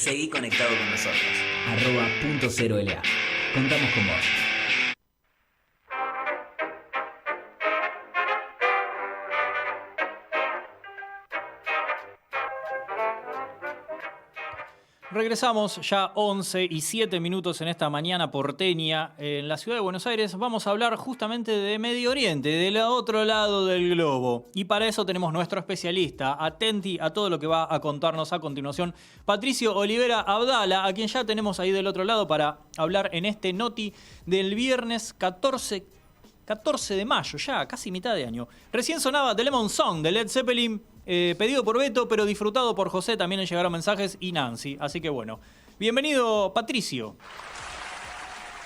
Seguí conectado con nosotros. @.0LA. Contamos con vos. Regresamos ya 11:07 en esta mañana porteña en la ciudad de Buenos Aires. Vamos a hablar justamente de Medio Oriente, del otro lado del globo. Y para eso tenemos nuestro especialista, atenti a todo lo que va a contarnos a continuación, Patricio Olivera Abdala, a quien ya tenemos ahí del otro lado para hablar en este Noti del viernes 14 de mayo, ya casi mitad de año. Recién sonaba The Lemon Song de Led Zeppelin, pedido por Beto, pero disfrutado por José. También le llegaron mensajes y Nancy. Así que bueno, bienvenido, Patricio.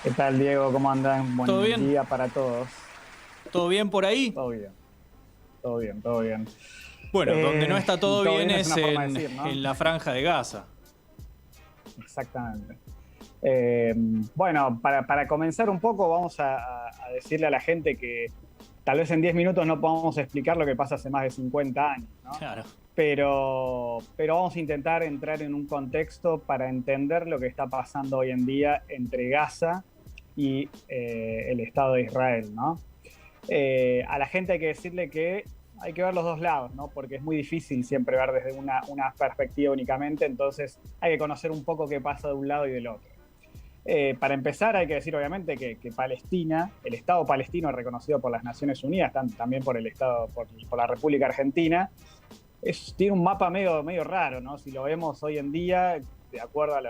¿Qué tal, Diego? ¿Cómo andan? ¿Todo bien? Buen día para todos. ¿Todo bien por ahí? Todo bien. Todo bien, todo bien. Bueno, donde no está todo bien es una forma de decir, ¿no? en la franja de Gaza. Exactamente. Bueno, para comenzar un poco, vamos a decirle a la gente que tal vez en 10 minutos no podamos explicar lo que pasa hace más de 50 años, ¿no? Claro. Pero vamos a intentar entrar en un contexto para entender lo que está pasando hoy en día entre Gaza y el Estado de Israel, ¿no? A la gente hay que decirle que hay que ver los dos lados, ¿no? Porque es muy difícil siempre ver desde una perspectiva únicamente, entonces hay que conocer un poco qué pasa de un lado y del otro. Para empezar, hay que decir obviamente que Palestina, el Estado palestino reconocido por las Naciones Unidas, también por el Estado, por la República Argentina, tiene un mapa medio raro, ¿no? Si lo vemos hoy en día, de acuerdo a lo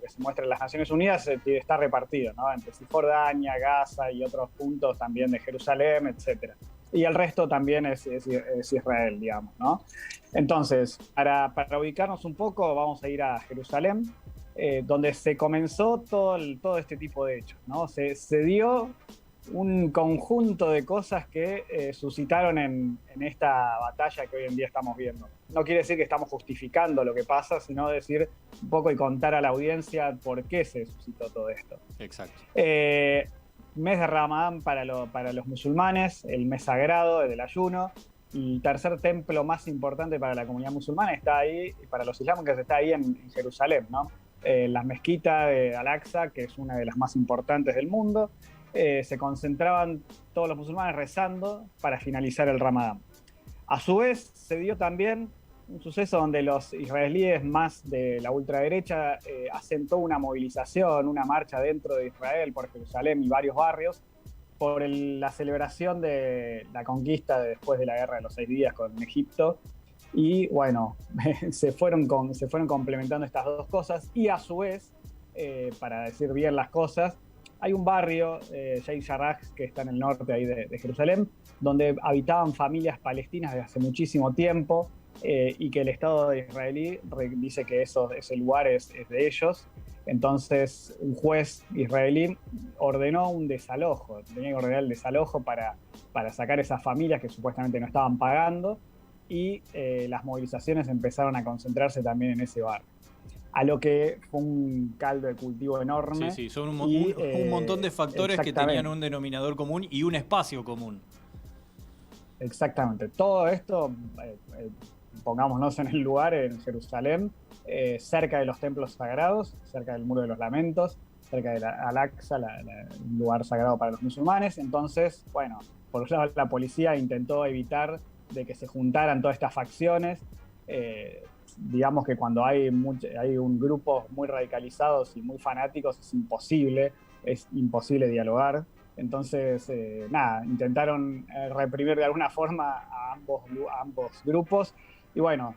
que se muestra en las Naciones Unidas, está repartido, ¿no? Entre Cisjordania, Gaza y otros puntos también de Jerusalén, etc. Y el resto también es Israel, digamos, ¿no? Entonces, para ubicarnos un poco, vamos a ir a Jerusalén, donde se comenzó todo este tipo de hechos, ¿no? Se dio un conjunto de cosas que suscitaron en esta batalla que hoy en día estamos viendo. No quiere decir que estamos justificando lo que pasa, sino decir un poco y contar a la audiencia por qué se suscitó todo esto. Exacto. Mes de Ramadán para los musulmanes, el mes sagrado del ayuno. El tercer templo más importante para la comunidad musulmana está ahí, para los islámicos está ahí en Jerusalén, ¿no? La mezquita de Al-Aqsa, que es una de las más importantes del mundo, se concentraban todos los musulmanes rezando para finalizar el Ramadán. A su vez, se dio también un suceso donde los israelíes más de la ultraderecha hacen toda una movilización, una marcha dentro de Israel, por Jerusalén y varios barrios, por la celebración de la conquista después de la Guerra de los 6 días con Egipto. Y bueno, se fueron complementando estas dos cosas. Y a su vez, para decir bien las cosas, hay un barrio, Sheikh Jarrah, que está en el norte ahí de Jerusalén, donde habitaban familias palestinas desde hace muchísimo tiempo, y que el Estado israelí dice que ese lugar es de ellos. Entonces, un juez israelí ordenó un desalojo, tenía que ordenar el desalojo para sacar esas familias que supuestamente no estaban pagando, y las movilizaciones empezaron a concentrarse también en ese barrio. A lo que fue un caldo de cultivo enorme. Sí, son un montón de factores que tenían un denominador común y un espacio común. Exactamente. Todo esto, pongámonos en el lugar, en Jerusalén, cerca de los templos sagrados, cerca del Muro de los Lamentos, cerca de Al-Aqsa, un lugar sagrado para los musulmanes. Entonces, bueno, por un lado la policía intentó evitar de que se juntaran todas estas facciones. Digamos que cuando hay un grupo muy radicalizados y muy fanáticos es imposible dialogar. Entonces, intentaron reprimir de alguna forma a ambos grupos. Y bueno,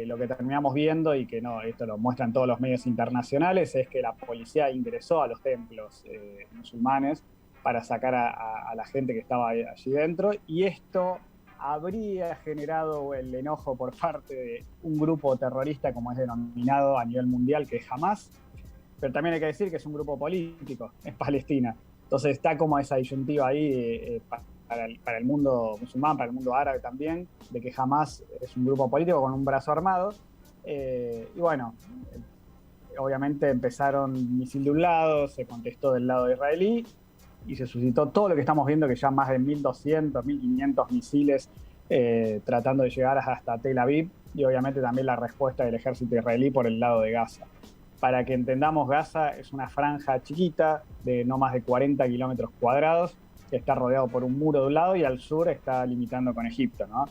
lo que terminamos viendo, y que esto lo muestran todos los medios internacionales, es que la policía ingresó a los templos musulmanes para sacar a la gente que estaba allí dentro. Y esto habría generado el enojo por parte de un grupo terrorista, como es denominado a nivel mundial, que es Hamás, pero también hay que decir que es un grupo político, es Palestina. Entonces está como esa disyuntiva ahí para el mundo musulmán, para el mundo árabe también, de que Hamás es un grupo político con un brazo armado. Y bueno, obviamente empezaron misil de un lado, se contestó del lado israelí, y se suscitó todo lo que estamos viendo, que ya más de 1.200, 1.500 misiles tratando de llegar hasta Tel Aviv, y obviamente también la respuesta del ejército israelí por el lado de Gaza. Para que entendamos, Gaza es una franja chiquita de no más de 40 kilómetros cuadrados, que está rodeado por un muro de un lado y al sur está limitando con Egipto, ¿no?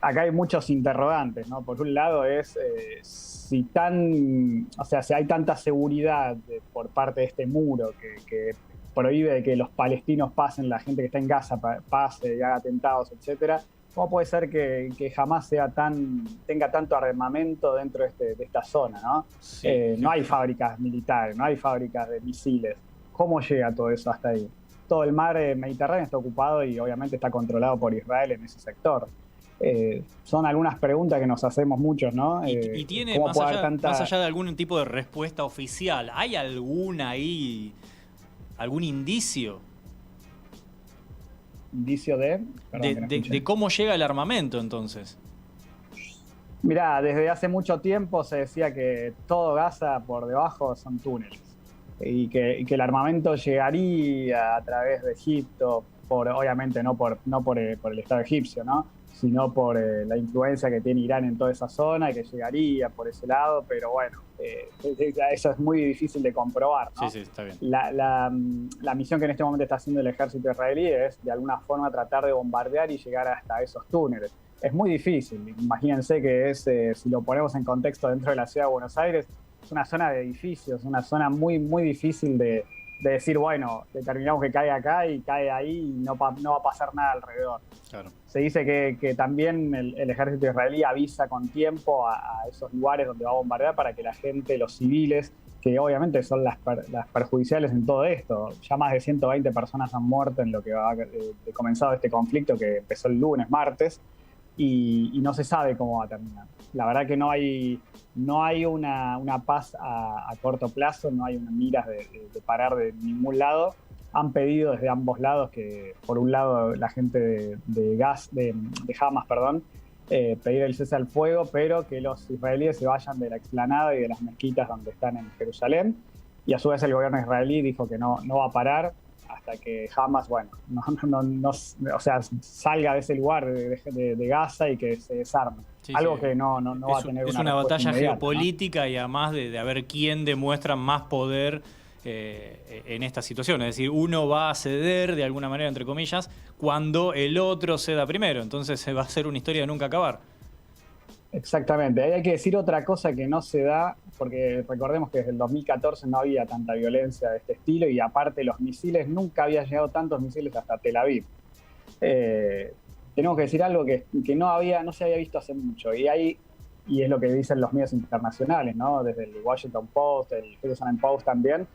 Acá hay muchos interrogantes, ¿no? Por un lado es si hay tanta seguridad por parte de este muro que prohíbe de que los palestinos pasen, la gente que está en Gaza pase y haga atentados, etcétera. ¿Cómo puede ser que jamás tenga tanto armamento dentro de esta zona, ¿no? Sí, No hay fábricas militares, no hay fábricas de misiles. ¿Cómo llega todo eso hasta ahí? Todo el mar Mediterráneo está ocupado y obviamente está controlado por Israel en ese sector. Son algunas preguntas que nos hacemos muchos, ¿no? Y tiene, más allá de algún tipo de respuesta oficial, ¿hay alguna ahí, algún indicio? Indicio de cómo llega el armamento, entonces. Mirá, desde hace mucho tiempo se decía que todo Gaza por debajo son túneles y que el armamento llegaría a través de Egipto, obviamente no por el Estado egipcio, ¿no? Sino por la influencia que tiene Irán en toda esa zona y que llegaría por ese lado, pero bueno, eso es muy difícil de comprobar, ¿no? Sí, está bien. La misión que en este momento está haciendo el ejército israelí es de alguna forma tratar de bombardear y llegar hasta esos túneles. Es muy difícil, imagínense que si lo ponemos en contexto dentro de la ciudad de Buenos Aires, es una zona de edificios, una zona muy, muy difícil de decir, bueno, determinamos que cae acá y cae ahí y no va a pasar nada alrededor. Claro. Se dice que también el ejército israelí avisa con tiempo a esos lugares donde va a bombardear para que la gente, los civiles, que obviamente son las perjudiciales en todo esto, ya más de 120 personas han muerto en lo que ha comenzado este conflicto que empezó el martes, y no se sabe cómo va a terminar. La verdad que no hay una paz a corto plazo, no hay una miras de parar de ningún lado. Han pedido desde ambos lados que, por un lado, la gente de Hamas, pedir el cese al fuego, pero que los israelíes se vayan de la explanada y de las mezquitas donde están en Jerusalén. Y a su vez el gobierno israelí dijo que no va a parar hasta que Hamas, salga de ese lugar de Gaza y que se desarme. Sí, Algo sí. que no va a tener es una una batalla inmediata, geopolítica, ¿no? y además de ver quién demuestra más poder en esta situación. Es decir, uno va a ceder de alguna manera, entre comillas, cuando el otro ceda primero. Entonces va a ser una historia de nunca acabar. Exactamente. Ahí hay que decir otra cosa que no se da, porque recordemos que desde el 2014 no había tanta violencia de este estilo y aparte los misiles, nunca había llegado tantos misiles hasta Tel Aviv. Tenemos que decir algo que no se había visto hace mucho y es lo que dicen los medios internacionales, ¿no? Desde el Washington Post, el Jerusalem Post también.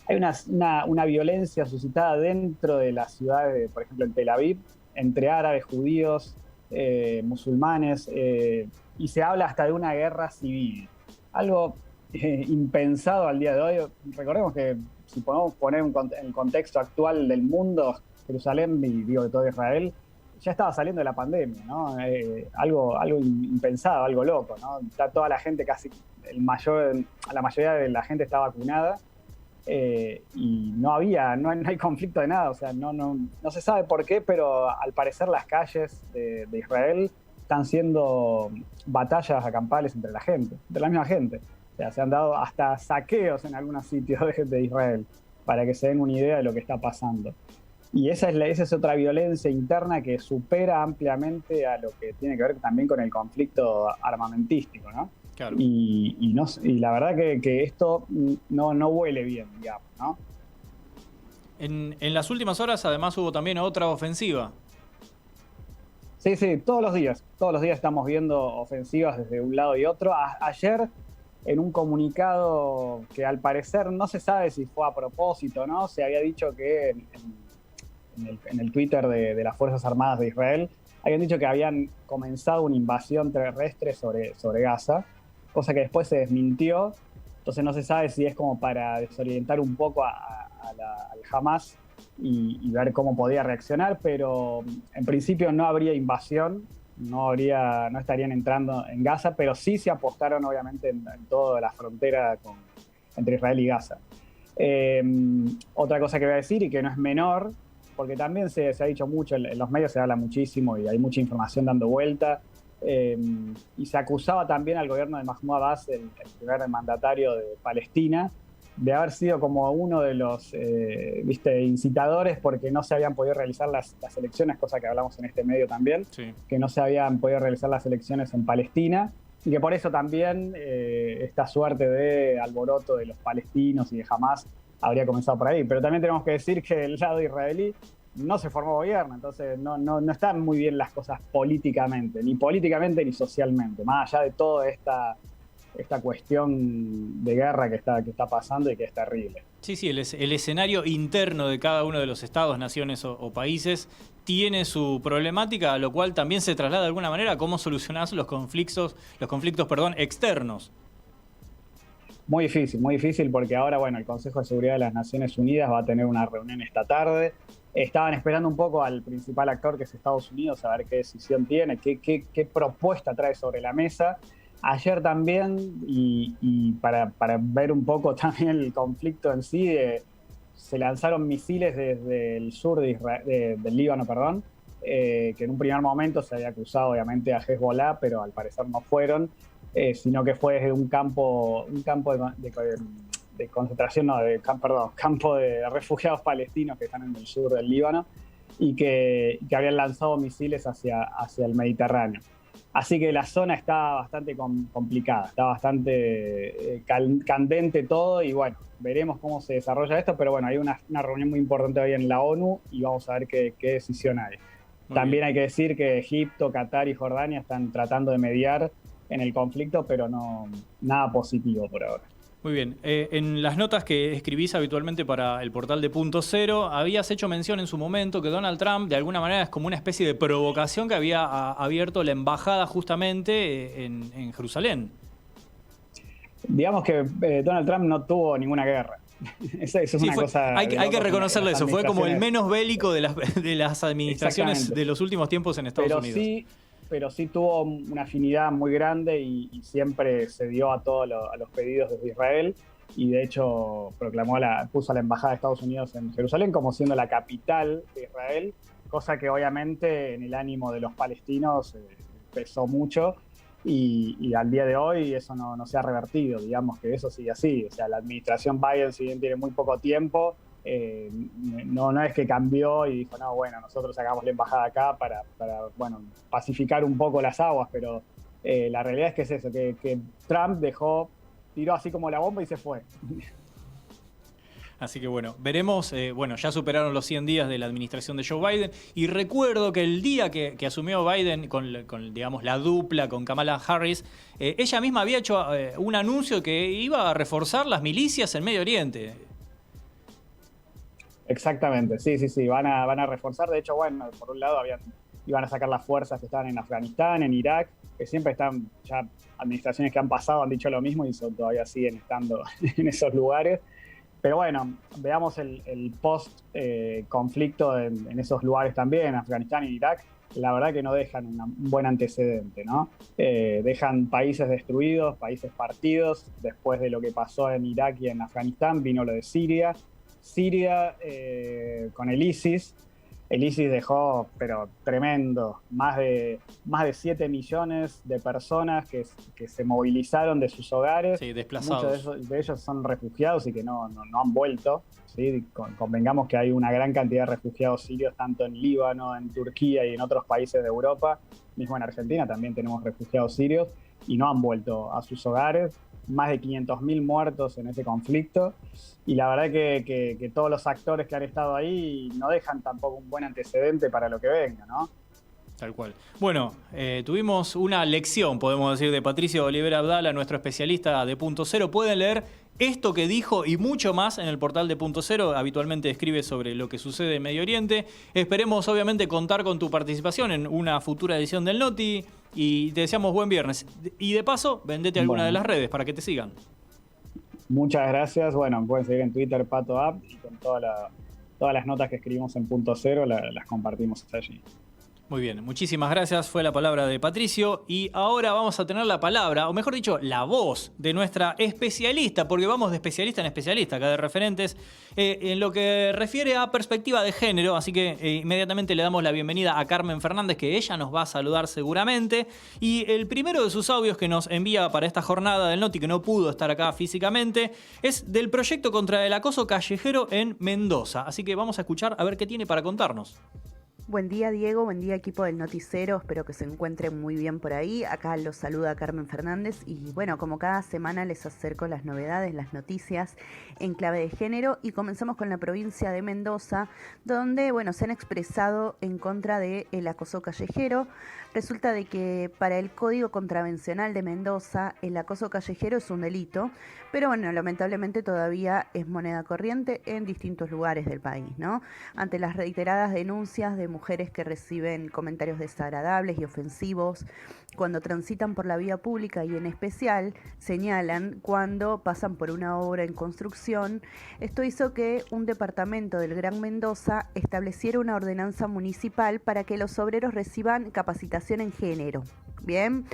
Hay una violencia suscitada dentro de la ciudad, por ejemplo en Tel Aviv, entre árabes, judíos, musulmanes, y se habla hasta de una guerra civil. Algo impensado al día de hoy. Recordemos que si podemos poner en el contexto actual del mundo, Jerusalén y de todo Israel, ya estaba saliendo de la pandemia, ¿no? Algo impensado, algo loco, ¿no? Está toda la gente, la mayoría de la gente está vacunada, y no hay conflicto de nada, o sea, no se sabe por qué, pero al parecer las calles de Israel están siendo batallas campales entre la misma gente. O sea, se han dado hasta saqueos en algunos sitios de Israel, para que se den una idea de lo que está pasando. Y esa es otra violencia interna que supera ampliamente a lo que tiene que ver también con el conflicto armamentístico, ¿no? Claro. Y la verdad que esto no huele bien, digamos, ¿no? En las últimas horas, además, hubo también otra ofensiva. Sí, todos los días estamos viendo ofensivas desde un lado y otro. Ayer, en un comunicado que al parecer no se sabe si fue a propósito, ¿no? Se había dicho que en el Twitter de las Fuerzas Armadas de Israel habían dicho que habían comenzado una invasión terrestre sobre Gaza, cosa que después se desmintió. Entonces no se sabe si es como para desorientar un poco al Hamas y ver cómo podía reaccionar, pero en principio no habría invasión, no estarían entrando en Gaza, pero sí se apostaron obviamente en toda la frontera entre Israel y Gaza. Otra cosa que voy a decir y que no es menor, porque también se ha dicho mucho, en los medios se habla muchísimo y hay mucha información dando vuelta, y se acusaba también al gobierno de Mahmoud Abbas, el primer mandatario de Palestina, de haber sido como uno de los incitadores porque no se habían podido realizar las elecciones, cosa que hablamos en este medio también, Sí. que no se habían podido realizar las elecciones en Palestina, y que por eso también esta suerte de alboroto de los palestinos y de Hamás habría comenzado por ahí. Pero también tenemos que decir que del lado israelí no se formó gobierno, entonces no están muy bien las cosas políticamente ni socialmente, más allá de toda esta cuestión de guerra que está pasando y que es terrible. Sí, sí, el escenario interno de cada uno de los estados, naciones o países tiene su problemática, a lo cual también se traslada de alguna manera a cómo solucionás los conflictos externos. Muy difícil porque ahora, bueno, el Consejo de Seguridad de las Naciones Unidas va a tener una reunión esta tarde. Estaban esperando un poco al principal actor, que es Estados Unidos, a ver qué decisión tiene, qué propuesta trae sobre la mesa. Ayer también, y para ver un poco también el conflicto en sí, se lanzaron misiles desde el sur del Líbano, que en un primer momento se había acusado obviamente a Hezbollah, pero al parecer no fueron, sino que fue desde un campo de concentración, campo de refugiados palestinos que están en el sur del Líbano, y que habían lanzado misiles hacia el Mediterráneo. Así que la zona está bastante complicada, está bastante candente todo, y bueno, veremos cómo se desarrolla esto, pero bueno, hay una reunión muy importante hoy en la ONU y vamos a ver qué decisión hay. También hay que decir que Egipto, Qatar y Jordania están tratando de mediar en el conflicto, pero nada positivo por ahora. Muy bien. En las notas que escribís habitualmente para el portal de Punto Cero, habías hecho mención en su momento que Donald Trump de alguna manera es como una especie de provocación que había abierto la embajada justamente en Jerusalén. Digamos que Donald Trump no tuvo ninguna guerra. Eso es una cosa. Hay que reconocerle eso. Fue como el menos bélico de las administraciones de los últimos tiempos en Estados Unidos. Pero sí tuvo una afinidad muy grande y siempre cedió a todos los pedidos desde Israel, y de hecho puso a la embajada de Estados Unidos en Jerusalén como siendo la capital de Israel, cosa que obviamente en el ánimo de los palestinos pesó mucho, y al día de hoy eso no se ha revertido, digamos que eso sigue así. O sea, la administración Biden, si bien tiene muy poco tiempo, no es que cambió y dijo, no, bueno, nosotros sacamos la embajada acá para pacificar un poco las aguas, pero la realidad es que es eso, que Trump tiró así como la bomba y se fue. Así que bueno, veremos, ya superaron los 100 días de la administración de Joe Biden, y recuerdo que el día que asumió Biden con digamos, la dupla con Kamala Harris, ella misma había hecho un anuncio que iba a reforzar las milicias en Medio Oriente. Exactamente, sí, van a reforzar. De hecho, bueno, por un lado iban a sacar las fuerzas que estaban en Afganistán, en Irak, que siempre están, ya administraciones que han pasado han dicho lo mismo y todavía siguen estando en esos lugares. Pero bueno, veamos el post-conflicto en esos lugares también, en Afganistán y Irak. La verdad que no dejan un buen antecedente, ¿no? Dejan países destruidos, países partidos. Después de lo que pasó en Irak y en Afganistán, vino lo de Siria. Con el ISIS dejó, pero tremendo, más de 7 millones de personas que se movilizaron de sus hogares. Sí, desplazados. Muchos de ellos son refugiados y que no han vuelto, ¿sí? Convengamos que hay una gran cantidad de refugiados sirios, tanto en Líbano, en Turquía y en otros países de Europa. Mismo en Argentina también tenemos refugiados sirios y no han vuelto a sus hogares. Más de 500.000 muertos en ese conflicto, y la verdad que todos los actores que han estado ahí no dejan tampoco un buen antecedente para lo que venga, ¿no? Tal cual. Bueno, tuvimos una lección, podemos decir, de Patricio Olivera Abdala, nuestro especialista de Punto Cero. Pueden leer esto que dijo y mucho más en el portal de Punto Cero. Habitualmente escribe sobre lo que sucede en Medio Oriente. Esperemos, obviamente, contar con tu participación en una futura edición del Noti, y te deseamos buen viernes. Y de paso, vendete alguna de las redes para que te sigan. Muchas gracias. Bueno, me pueden seguir en Twitter, PatoApp, y con todas las notas que escribimos en Punto Cero las compartimos allí. Muy bien, muchísimas gracias. Fue la palabra de Patricio. Y ahora vamos a tener la palabra, o mejor dicho, la voz de nuestra especialista, porque vamos de especialista en especialista acá de referentes, en lo que refiere a perspectiva de género. Así que inmediatamente le damos la bienvenida a Carmen Fernández, que ella nos va a saludar seguramente. Y el primero de sus audios que nos envía para esta jornada del Noti, que no pudo estar acá físicamente, es del proyecto contra el acoso callejero en Mendoza. Así que vamos a escuchar a ver qué tiene para contarnos. Buen día, Diego, buen día, equipo del Noticero, espero que se encuentren muy bien por ahí. Acá los saluda Carmen Fernández y bueno, como cada semana les acerco las novedades, las noticias en clave de género, y comenzamos con la provincia de Mendoza, donde bueno, se han expresado en contra del acoso callejero. Resulta de que para el Código Contravencional de Mendoza el acoso callejero es un delito, pero bueno, lamentablemente todavía es moneda corriente en distintos lugares del país, ¿no? Ante las reiteradas denuncias de mujeres que reciben comentarios desagradables y ofensivos cuando transitan por la vía pública, y en especial señalan cuando pasan por una obra en construcción, esto hizo que un departamento del Gran Mendoza estableciera una ordenanza municipal para que los obreros reciban capacitación en género. Bien.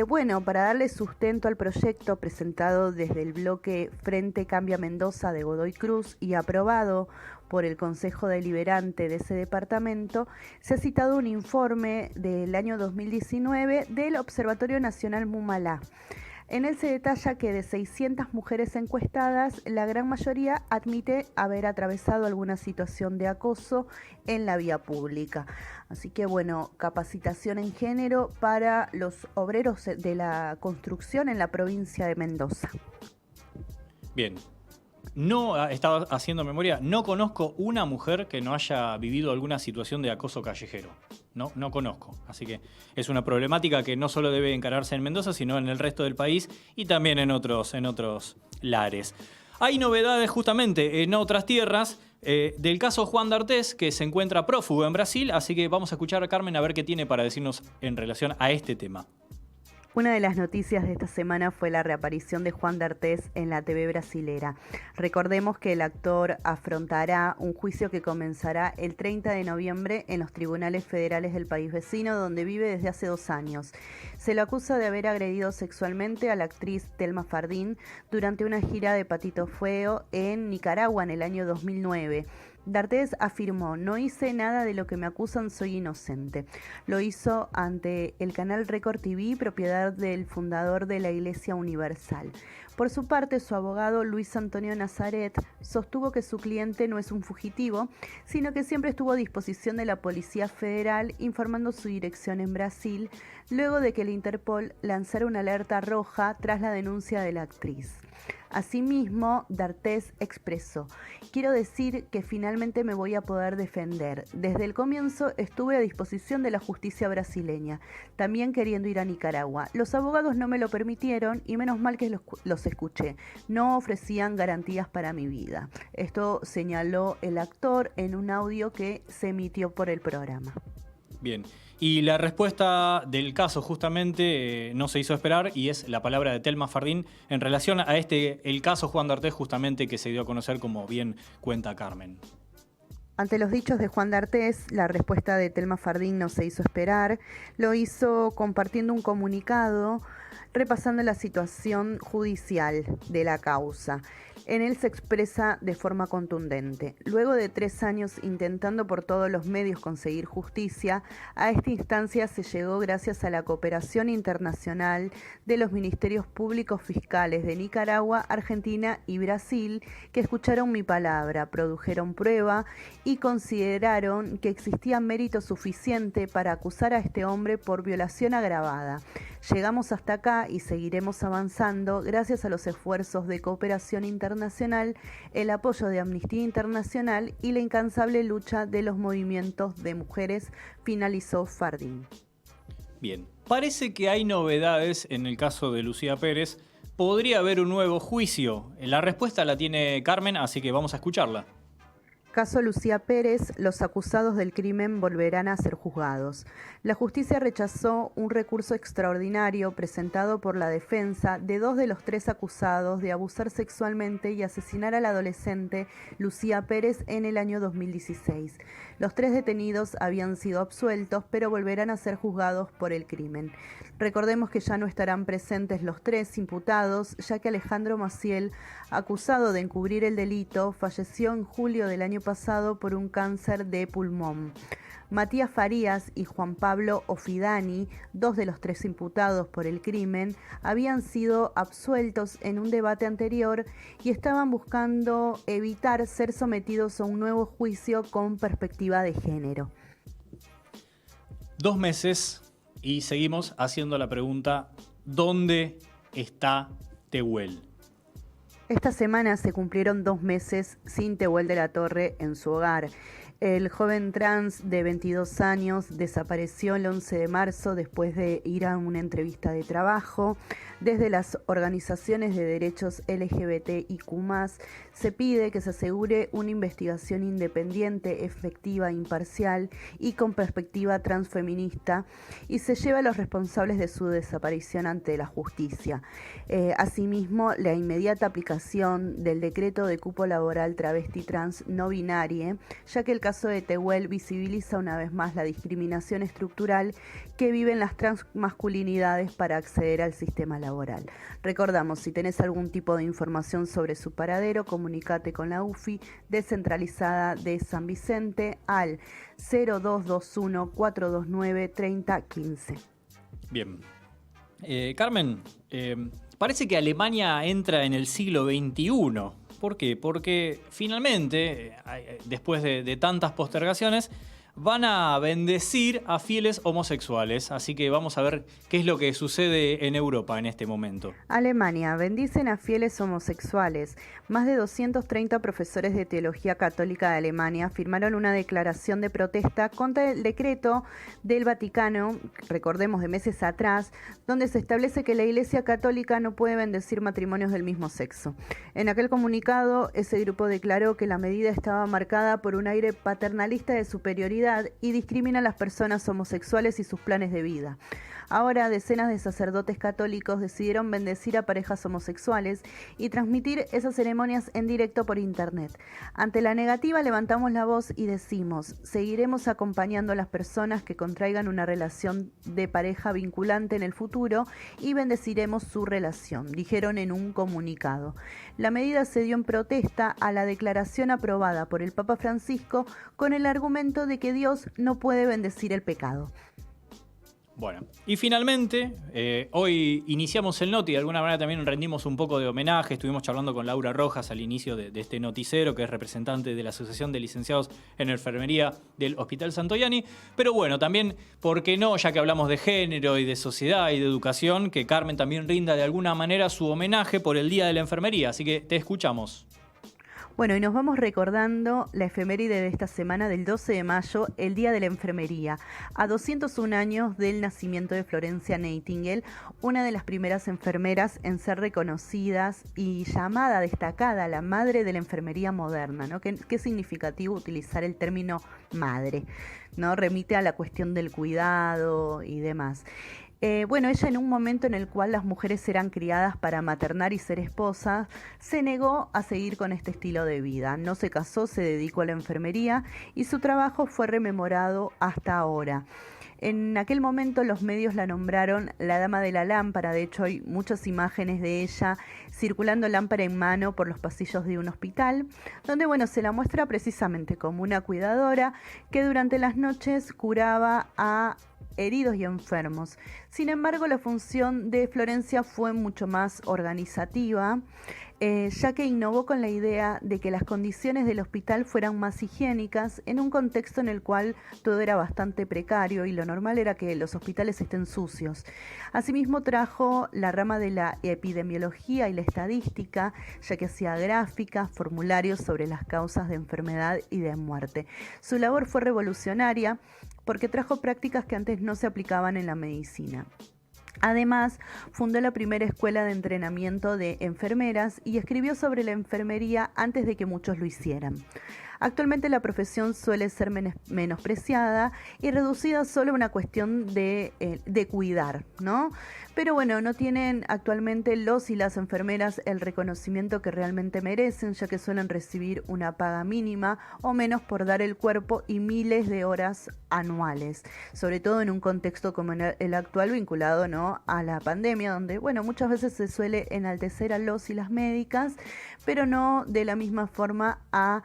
Bueno, para darle sustento al proyecto presentado desde el bloque Frente Cambia Mendoza de Godoy Cruz y aprobado por el Consejo Deliberante de ese departamento, se ha citado un informe del año 2019 del Observatorio Nacional Mumalá. En él se detalla que de 600 mujeres encuestadas, la gran mayoría admite haber atravesado alguna situación de acoso en la vía pública. Así que bueno, capacitación en género para los obreros de la construcción en la provincia de Mendoza. Bien. No, estaba haciendo memoria, no conozco una mujer que no haya vivido alguna situación de acoso callejero. No conozco. Así que es una problemática que no solo debe encararse en Mendoza, sino en el resto del país y también en otros lares. Hay novedades justamente en otras tierras del caso Juan D'Artés, que se encuentra prófugo en Brasil, así que vamos a escuchar a Carmen a ver qué tiene para decirnos en relación a este tema. Una de las noticias de esta semana fue la reaparición de Juan D'Artés en la TV brasilera. Recordemos que el actor afrontará un juicio que comenzará el 30 de noviembre en los tribunales federales del país vecino, donde vive desde hace 2 años. Se lo acusa de haber agredido sexualmente a la actriz Thelma Fardín durante una gira de Patito Feo en Nicaragua en el año 2009. D'Artés afirmó: no hice nada de lo que me acusan, soy inocente. Lo hizo ante el canal Record TV, propiedad del fundador de la Iglesia Universal. Por su parte, su abogado Luis Antonio Nazaret sostuvo que su cliente no es un fugitivo, sino que siempre estuvo a disposición de la Policía Federal, informando su dirección en Brasil, luego de que el Interpol lanzara una alerta roja tras la denuncia de la actriz. Asimismo, D'Artés expresó: quiero decir que finalmente me voy a poder defender. Desde el comienzo estuve a disposición de la justicia brasileña, también queriendo ir a Nicaragua. Los abogados no me lo permitieron y menos mal que los escuché. No ofrecían garantías para mi vida. Esto señaló el actor en un audio que se emitió por el programa. Bien. Y la respuesta del caso justamente no se hizo esperar, y es la palabra de Thelma Fardín en relación a el caso Juan D'Artés, justamente, que se dio a conocer, como bien cuenta Carmen. Ante los dichos de Juan D'Artés, la respuesta de Thelma Fardín no se hizo esperar. Lo hizo compartiendo un comunicado repasando la situación judicial de la causa. En él se expresa de forma contundente: luego de 3 años intentando por todos los medios conseguir justicia, a esta instancia se llegó gracias a la cooperación internacional de los ministerios públicos fiscales de Nicaragua, Argentina y Brasil, que escucharon mi palabra, produjeron prueba y consideraron que existía mérito suficiente para acusar a este hombre por violación agravada. Llegamos hasta acá y seguiremos avanzando gracias a los esfuerzos de cooperación internacional, el apoyo de Amnistía Internacional y la incansable lucha de los movimientos de mujeres, finalizó Fardín. Bien, parece que hay novedades en el caso de Lucía Pérez. ¿Podría haber un nuevo juicio? La respuesta la tiene Carmen, así que vamos a escucharla. Caso Lucía Pérez, los acusados del crimen volverán a ser juzgados. La justicia rechazó un recurso extraordinario presentado por la defensa de 2 de los 3 acusados de abusar sexualmente y asesinar a la adolescente Lucía Pérez en el año 2016. Los 3 detenidos habían sido absueltos, pero volverán a ser juzgados por el crimen. Recordemos que ya no estarán presentes los 3 imputados, ya que Alejandro Maciel, acusado de encubrir el delito, falleció en julio del año pasado por un cáncer de pulmón. Matías Farías y Juan Pablo Ofidani, 2 de los 3 imputados por el crimen, habían sido absueltos en un debate anterior y estaban buscando evitar ser sometidos a un nuevo juicio con perspectiva de género. 2 meses y seguimos haciendo la pregunta, ¿dónde está Tehuel? Esta semana se cumplieron 2 meses sin Tehuel de la Torre en su hogar. El joven trans de 22 años desapareció el 11 de marzo después de ir a una entrevista de trabajo. Desde las organizaciones de derechos LGBTIQ+, se pide que se asegure una investigación independiente, efectiva, imparcial y con perspectiva transfeminista, y se lleva a los responsables de su desaparición ante la justicia. Asimismo, la inmediata aplicación del decreto de cupo laboral travesti trans no binario, ya que el caso de Tehuel visibiliza una vez más la discriminación estructural que viven las transmasculinidades para acceder al sistema laboral. Recordamos, si tenés algún tipo de información sobre su paradero, comunicate con la UFI descentralizada de San Vicente al 0221-429-3015. Bien. Carmen, parece que Alemania entra en el siglo XXI. ¿Por qué? Porque finalmente, después de tantas postergaciones, van a bendecir a fieles homosexuales. Así que vamos a ver qué es lo que sucede en Europa en este momento. Alemania, bendicen a fieles homosexuales. Más de 230 profesores de teología católica de Alemania firmaron una declaración de protesta contra el decreto del Vaticano, recordemos de meses atrás, donde se establece que la Iglesia Católica no puede bendecir matrimonios del mismo sexo. En aquel comunicado, ese grupo declaró que la medida estaba marcada por un aire paternalista de superioridad y discrimina a las personas homosexuales y sus planes de vida. Ahora, decenas de sacerdotes católicos decidieron bendecir a parejas homosexuales y transmitir esas ceremonias en directo por internet. Ante la negativa, levantamos la voz y decimos: seguiremos acompañando a las personas que contraigan una relación de pareja vinculante en el futuro y bendeciremos su relación, dijeron en un comunicado. La medida se dio en protesta a la declaración aprobada por el Papa Francisco con el argumento de que Dios no puede bendecir el pecado. Bueno, y finalmente, hoy iniciamos el Noti, de alguna manera también rendimos un poco de homenaje, estuvimos charlando con Laura Rojas al inicio de este noticero, que es representante de la Asociación de Licenciados en Enfermería del Hospital Santoyani, pero bueno, también, ¿por qué no? Ya que hablamos de género y de sociedad y de educación, que Carmen también rinda de alguna manera su homenaje por el Día de la Enfermería, así que te escuchamos. Bueno, y nos vamos recordando la efeméride de esta semana del 12 de mayo, el Día de la Enfermería, a 201 años del nacimiento de Florencia Nightingale, una de las primeras enfermeras en ser reconocidas y llamada, destacada, la madre de la enfermería moderna, ¿no? Qué significativo utilizar el término madre, ¿no? Remite a la cuestión del cuidado y demás. Bueno, ella, en un momento en el cual las mujeres eran criadas para maternar y ser esposas, se negó a seguir con este estilo de vida. No se casó, se dedicó a la enfermería y su trabajo fue rememorado hasta ahora. En aquel momento los medios la nombraron la Dama de la Lámpara. De hecho, hay muchas imágenes de ella circulando lámpara en mano por los pasillos de un hospital, donde, bueno, se la muestra precisamente como una cuidadora que durante las noches curaba a heridos y enfermos. Sin embargo, la función de Florencia fue mucho más organizativa, ya que innovó con la idea de que las condiciones del hospital fueran más higiénicas en un contexto en el cual todo era bastante precario y lo normal era que los hospitales estén sucios. Asimismo, trajo la rama de la epidemiología y la estadística, ya que hacía gráficas, formularios sobre las causas de enfermedad y de muerte. Su labor fue revolucionaria porque trajo prácticas que antes no se aplicaban en la medicina. Además, fundó la primera escuela de entrenamiento de enfermeras y escribió sobre la enfermería antes de que muchos lo hicieran. Actualmente la profesión suele ser menospreciada y reducida solo a una cuestión de cuidar, ¿no? Pero bueno, no tienen actualmente los y las enfermeras el reconocimiento que realmente merecen, ya que suelen recibir una paga mínima o menos por dar el cuerpo y miles de horas anuales, sobre todo en un contexto como el actual vinculado, ¿no?, a la pandemia, donde bueno, muchas veces se suele enaltecer a los y las médicas, pero no de la misma forma a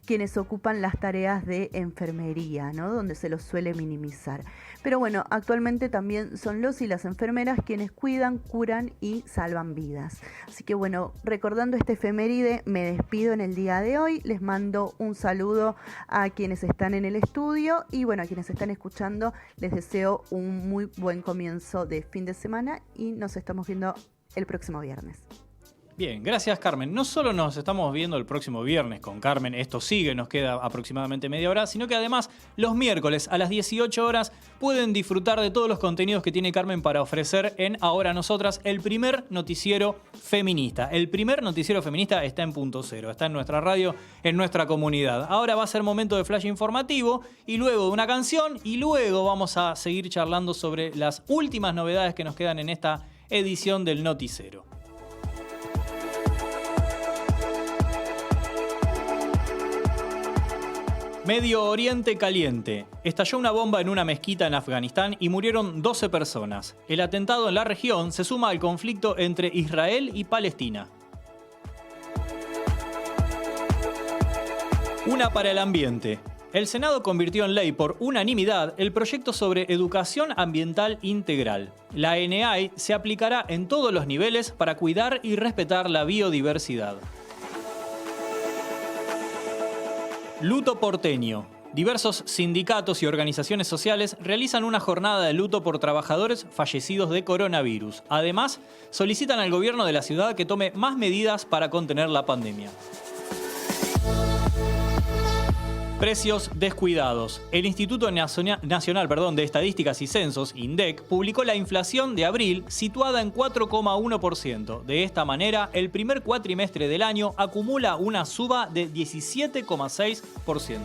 quienes ocupan las tareas de enfermería, ¿no?, donde se los suele minimizar. Pero bueno, actualmente también son los y las enfermeras quienes cuidan, curan y salvan vidas. Así que bueno, recordando este efeméride, me despido en el día de hoy. Les mando un saludo a quienes están en el estudio y bueno, a quienes están escuchando, les deseo un muy buen comienzo de fin de semana y nos estamos viendo el próximo viernes. Bien, gracias Carmen. No solo nos estamos viendo el próximo viernes con Carmen, esto sigue, nos queda aproximadamente media hora, sino que además los miércoles a las 18 horas pueden disfrutar de todos los contenidos que tiene Carmen para ofrecer en Ahora Nosotras, el primer noticiero feminista. El primer noticiero feminista está en Punto Cero, está en nuestra radio, en nuestra comunidad. Ahora va a ser momento de flash informativo y luego de una canción y luego vamos a seguir charlando sobre las últimas novedades que nos quedan en esta edición del noticiero. Medio Oriente caliente. Estalló una bomba en una mezquita en Afganistán y murieron 12 personas. El atentado en la región se suma al conflicto entre Israel y Palestina. Una para el ambiente. El Senado convirtió en ley por unanimidad el proyecto sobre educación ambiental integral. La ENEAI se aplicará en todos los niveles para cuidar y respetar la biodiversidad. Luto porteño. Diversos sindicatos y organizaciones sociales realizan una jornada de luto por trabajadores fallecidos de coronavirus. Además, solicitan al gobierno de la ciudad que tome más medidas para contener la pandemia. Precios descuidados. El Instituto Nacional de Estadísticas y Censos, INDEC, publicó la inflación de abril situada en 4,1%. De esta manera, el primer cuatrimestre del año acumula una suba de 17,6%.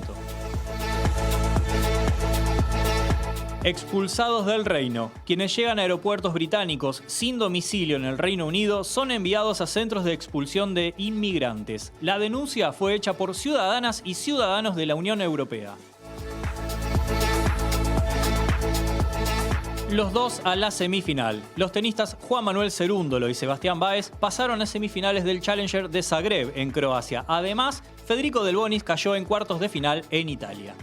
Expulsados del Reino. Quienes llegan a aeropuertos británicos sin domicilio en el Reino Unido son enviados a centros de expulsión de inmigrantes. La denuncia fue hecha por ciudadanas y ciudadanos de la Unión Europea. Los dos a la semifinal. Los tenistas Juan Manuel Cerúndolo y Sebastián Báez pasaron a semifinales del Challenger de Zagreb en Croacia. Además, Federico Delbonis cayó en cuartos de final en Italia.